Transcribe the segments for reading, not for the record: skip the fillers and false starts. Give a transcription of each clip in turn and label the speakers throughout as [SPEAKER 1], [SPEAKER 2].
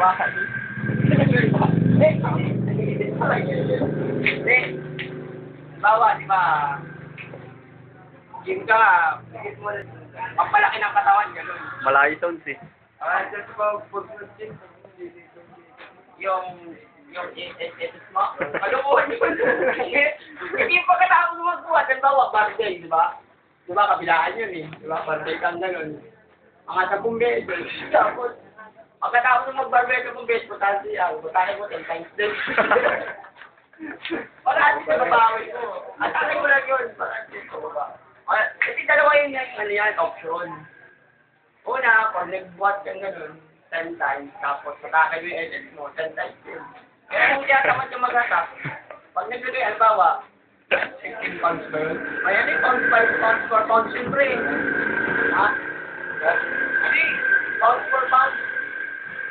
[SPEAKER 1] bakal. Bawa, di ba? Gym ka, pampalaki ng katawan, gano'n.
[SPEAKER 2] Malayo sounds eh.
[SPEAKER 1] Just about gym. Yung SS mo, kalukuhan yun. Hindi yung pagkatapos mo magbuhat, halimbawa, birthday, di ba? Di ba, kabilaan yun eh. Di ba, birthday kang gano'n. Mga 10 beses. Tapos, pagkatapos mo mag-birthday ka 10 beses, putahan siya. Putahan mo 10 times din. Parati sa babawi ko. At akin mo lang yun, parati sa babawi. Kasi dalawa yun yung option. Una, pag nagbuhat kang gano'n, 10 times, tapos patakin mo yung SS mo, 10 times din. Kaya kung kaya tamad yung mag-attack, pag naglagay, albawa, 16 pounds ba yun? Ayan yung pounds, 5 pounds per pound, siyempre. Ha? Hindi, pounds per pound.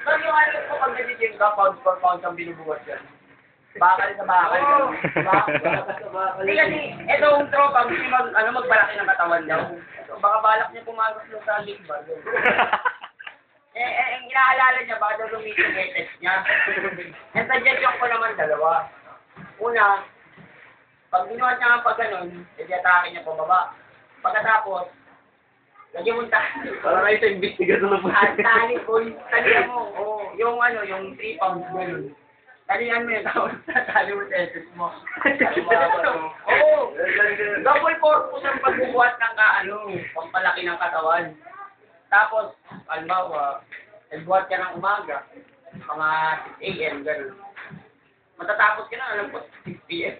[SPEAKER 1] So yung alam ko, pag nag-gym ka, pounds per pound ang binubuhat yan. Bakal sa bakal. Hindi kasi, itong tropa, gusto magbalaki ng katawan daw. Baka balak niya pumasok yung sa league ba? Ang inaalala niya, baka daw lumit yung test niya. Ang suggestion ko naman dalawa. Una, pag binuhat niya ang pag ganun, i-atake niya pababa. Pagkatapos, lagyan mo tayo.
[SPEAKER 2] Para kayo sa investigator na po.
[SPEAKER 1] Tali ko, talihan mo. Yung 3 pounds ganun. Talihan mo yun, tapos tali mo sa SS mo. Oo. Double purpose ang pagbubuhat ng pampalaki ng katawan. Tapos, halimbawa, nagbuhat ka ng umaga, mga 6 a.m., gano'n. Matatapos ka na, alam ko, 6 p.m.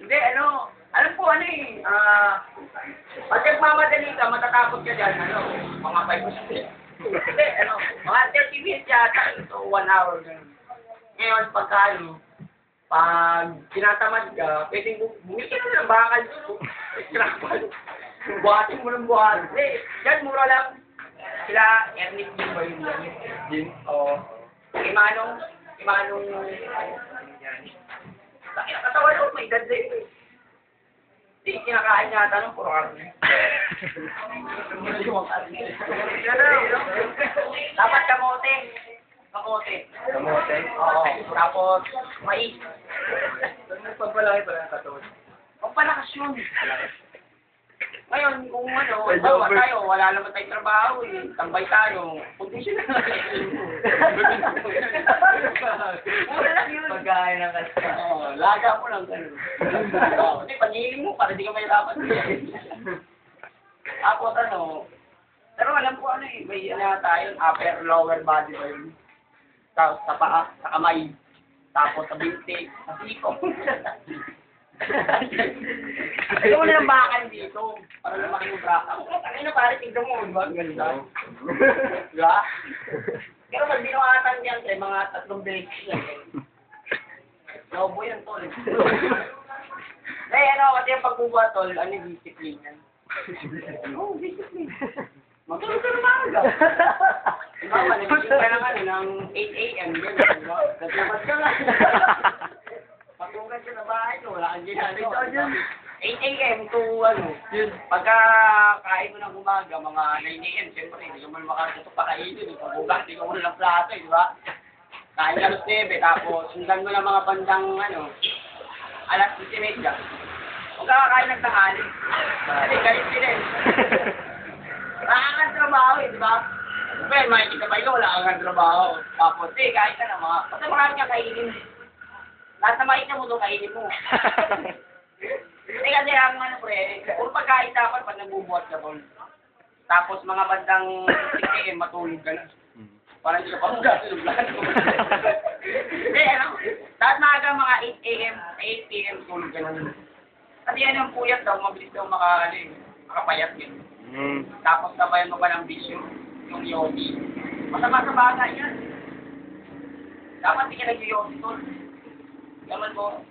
[SPEAKER 1] Hindi, alam ko pag nagmamadali ka, matatapos ka dyan, mga 5 minutes. Hindi, mga 30 minutes yata, so 1 hour, gano'n. Ngayon, pag tinatamad ka, pwedeng bumili ka na ng bakal doon, extract buhatin mo ng buhat. Yan, mura lang. Sila, Ernest Jim ba yun? Jim? Oo. Imanong, katawan ko, may edad din. Hindi, kinakain niya ata ng puro karne. Dapat kamote. Kamote? Oo. Tapos, mais. Pagpalaki pala ng katawan. Pagpalakas yun. Ngayon, kung wala naman tayong trabaho eh. Tambay tayo. Condition na lang. Mura lang yun.
[SPEAKER 2] Pagkain ng kasi.
[SPEAKER 1] Laga mo lang ganun. Hindi, paniling mo para di ka mahirapan. Tapos pero alam ko may tayo, upper, lower body ba yun? Tapos sa paa, sa kamay. Tapos sa binti, sa siko. Ito mo na ng bakal dito. Para lumaki yung baka. Ang ina pare, tignan mo. Diba? Ganda. Diba? Pero pag binuhatan yan, mga 3 beses yan. Lobo yan, tol. Kasi yung pagbubuhat, tol, discipline yan. Discipline. Matulog ka na maaga. Diba, manigising ka ng 8 a.m. Diba? Naglabas ka lang. Patugan ka na bahay ko, wala kang ginagawa. 8 a.m. to yun. Pagka kain mo ng umaga, mga 9 a.m. Siyempre, hindi ka man makatutok pa kainin. Pagbugas, hindi ka muna ng plato, di ba? Kain ka alas 9, tapos sundan mo ng mga bandang, alas 10:30. Huwag ka kakain ng tanghali. Kasi galit din eh. Wala kang trabaho di ba? Well, makikita pa ikaw, wala kang trabaho. Tapos, kain ka na mga, kasi marami kang kainin. Lahat na makita mo doon, kainin mo. Kasi ang puro pagkain dapat pag nagbubuhat ka doon. Tapos mga bandang 6 a.m. matulog ka na. Parang hindi ka pa magasin ng lahat. Hindi, lahat maaga mga 8 a.m., 8 p.m. tulog ka na. Kasi yung puyat daw, mabilis daw makapayat yun. Tapos sabayan mo pa ng bisyo, yung yogi. Masama sa bagay yan. Dapat hindi ka nag-yogi doon. Yaman mo.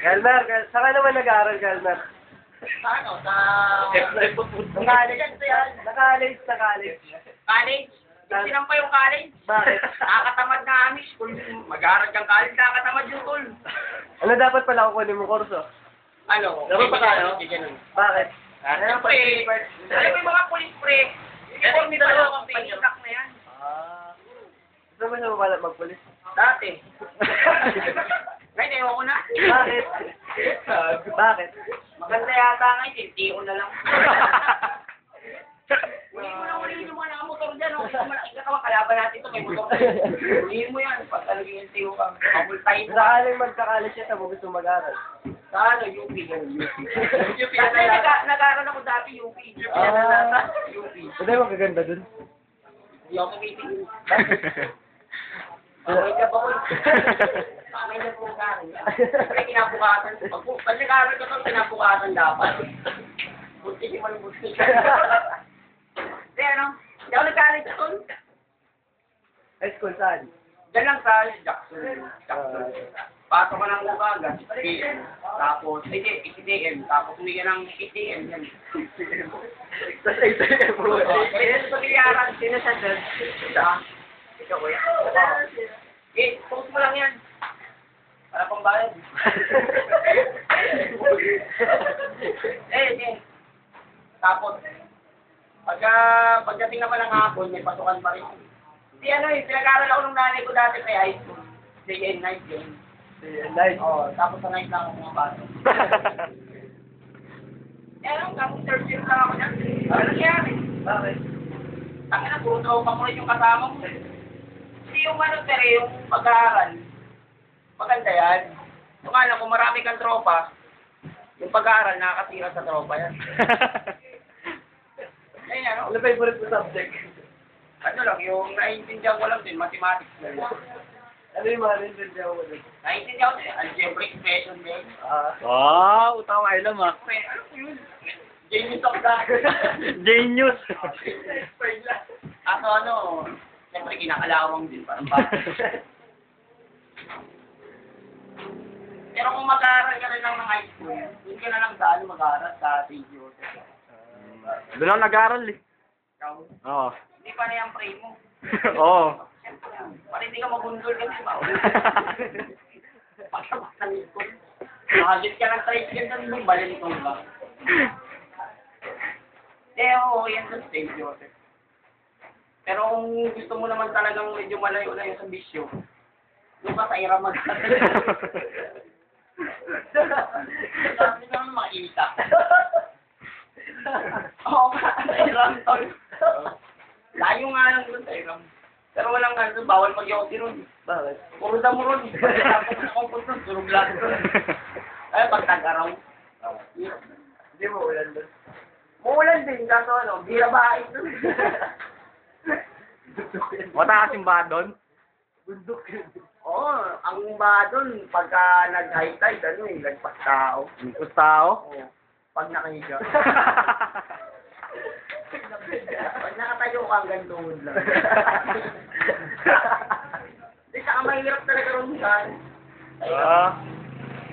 [SPEAKER 2] Galmer, saan ka naman nag-aaral, Galmer?
[SPEAKER 1] Sa college.
[SPEAKER 2] Sa college.
[SPEAKER 1] College? Sinampay yung college.
[SPEAKER 2] Bakit?
[SPEAKER 1] Nakakatamad na kami. Mag-aaral kang college, nakakatamad yung tol.
[SPEAKER 2] Ano dapat pala kukunin mo kurso?
[SPEAKER 1] Ano?
[SPEAKER 2] Laro pa tayo?
[SPEAKER 1] Ganun.
[SPEAKER 2] Bakit?
[SPEAKER 1] Siyempre, alam mo yung mga police pre, kasi may dalawa kang pinisak na yan.
[SPEAKER 2] Gusto mo siya mabalap magpulis?
[SPEAKER 1] Dati. Ngayon, ewan ko na.
[SPEAKER 2] Bakit? Bakit?
[SPEAKER 1] Maganda yata ngayon, TO na lang. Ulihin mo yung mga nakamotor dyan. Ikatawa, kalaban natin ito, may motor. Ulihin mo yan, pag talagang yung TO ka. Kapultay mo.
[SPEAKER 2] Sakaling magkakalis siya sa mo gusto mag-aral.
[SPEAKER 1] Sa ano, UP. UP. Kasi nag-aaral ako dati, UP. UP.
[SPEAKER 2] Hindi mo magaganda dun.
[SPEAKER 1] Hindi ako tumitingin. May ka ba ko? May na po ka. Siyempre, kinabukasan. Pag nag-aaral ka ito, kinabukasan dapat. Bunti si Malubunti. Hindi, ano? Hindi ako nag-aaral ito.
[SPEAKER 2] High school saan?
[SPEAKER 1] Diyan lang sa Jackson. Pasok ka ng umaga, PM. Tapos, ATM. Tapos, hindi ka ng ATM. Yan.
[SPEAKER 2] Tapos ATM bro.
[SPEAKER 1] Kaya sa pagyayaran, sino siya dyan? Siya. Ikaw ko yan. Post mo lang yan. Para pang bayad. Tapos, pagdating naman ng hapon, may pasukan pa rin. Hindi pinag-aaral ako ng nanay ko dati sa high school. Day and night yun.
[SPEAKER 2] Nice.
[SPEAKER 1] Oo, tapos sa night lang ako pumapasok. Kapag third year lang ako dyan. Ano nangyari?
[SPEAKER 2] Bakit?
[SPEAKER 1] Tangin na, puro daw pamulit yung kasama mo. Hindi yung yung pag-aaral. Maganda yan. Yung alam, kung marami kang tropa, yung pag-aaral, nakakatira sa tropa yan. Ayun, ano?
[SPEAKER 2] Ano favorite mo subject?
[SPEAKER 1] Ano lang, yung naiintindihan ko lang din, mathematics lang.
[SPEAKER 2] Ano yung mga nindihan mo dun?
[SPEAKER 1] Naiintindihan ko din, algebraic equation din.
[SPEAKER 3] Wow, tama ilam ah.
[SPEAKER 1] Ano po yun? Genius of that.
[SPEAKER 3] Genius.
[SPEAKER 1] Ano, siyempre kinakalawang din, parang bata. Pero kung mag-aaral ka rin lang ng high school, hindi ka na lang sa mag-aaral sa radio.
[SPEAKER 3] Doon ako nag-aaral eh.
[SPEAKER 1] Ikaw,
[SPEAKER 3] Oo.
[SPEAKER 1] hindi pa na yung frame mo.
[SPEAKER 3] Oo.
[SPEAKER 1] Siyempre, para hindi ka mabundol kasi maulit. Pagkabas ng school, makagit ka ng tricycle ng bumbalin ko ba? Oo, yan sa stage, Joseph. Pero kung gusto mo naman talagang medyo malayo-layo sa bisyo, doon ka sa Ira mag-aaral. Sabi naman makita. Oo nga, sa Iram, tol. Layo nga lang doon sa Iram. Pero walang ano, bawal mag-yosi ron.
[SPEAKER 2] Bakit?
[SPEAKER 1] Puro damo ron. Tapos na kong puntos, durog lahat ron. Ay, pag tag-araw.
[SPEAKER 2] Hindi mo ulan dun.
[SPEAKER 1] Muulan din, kaso ano, bira ba ito?
[SPEAKER 3] Wala kasing ba doon?
[SPEAKER 2] Bundok yun.
[SPEAKER 1] Oo, ang ba doon, pagka nag-high tide, lagpas tao.
[SPEAKER 3] Gusto tao?
[SPEAKER 1] Oo, pag nakahiga. Pag nakatayo ka, hanggang tuhod lang. Hindi, saka mahirap talaga rin saan.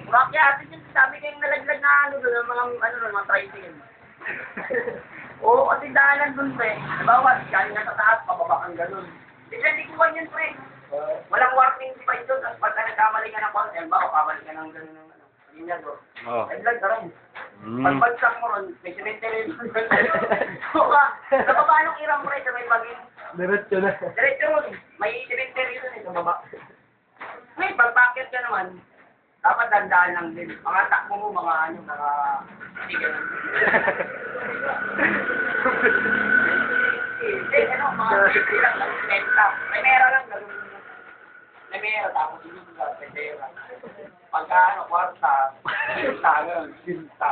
[SPEAKER 1] Makakiatin yun, sabi kayong nalaglag na mga tricycle. Oo, kasi daanan dun, pre. Halimbawa, galing nga sa taas, pababa kang ganun. Hindi ko yun, pre. Walang warning pa ito, tapos pagka nagkamali ka ng konti, halimbawa, kamali ka ng ganun ng ganyan, bro.
[SPEAKER 3] Oo.
[SPEAKER 1] Naglag ka rin. Pagbagsak mo ron, may cemetery ron. Oo ka, nababa nung irang, pre, sa may baging.
[SPEAKER 2] Diretso na.
[SPEAKER 1] Diretso ron, may cemetery ron, sa baba. Ngayon, pag-packet ka naman, dapat dandaan lang din. Mga takbo mo, mga hindi ganun. Mga lang, menta. May mera lang, ganun. May mera, tapos hindi ka, may mera. Pagka, kwarta, kinta, ganun, kinta.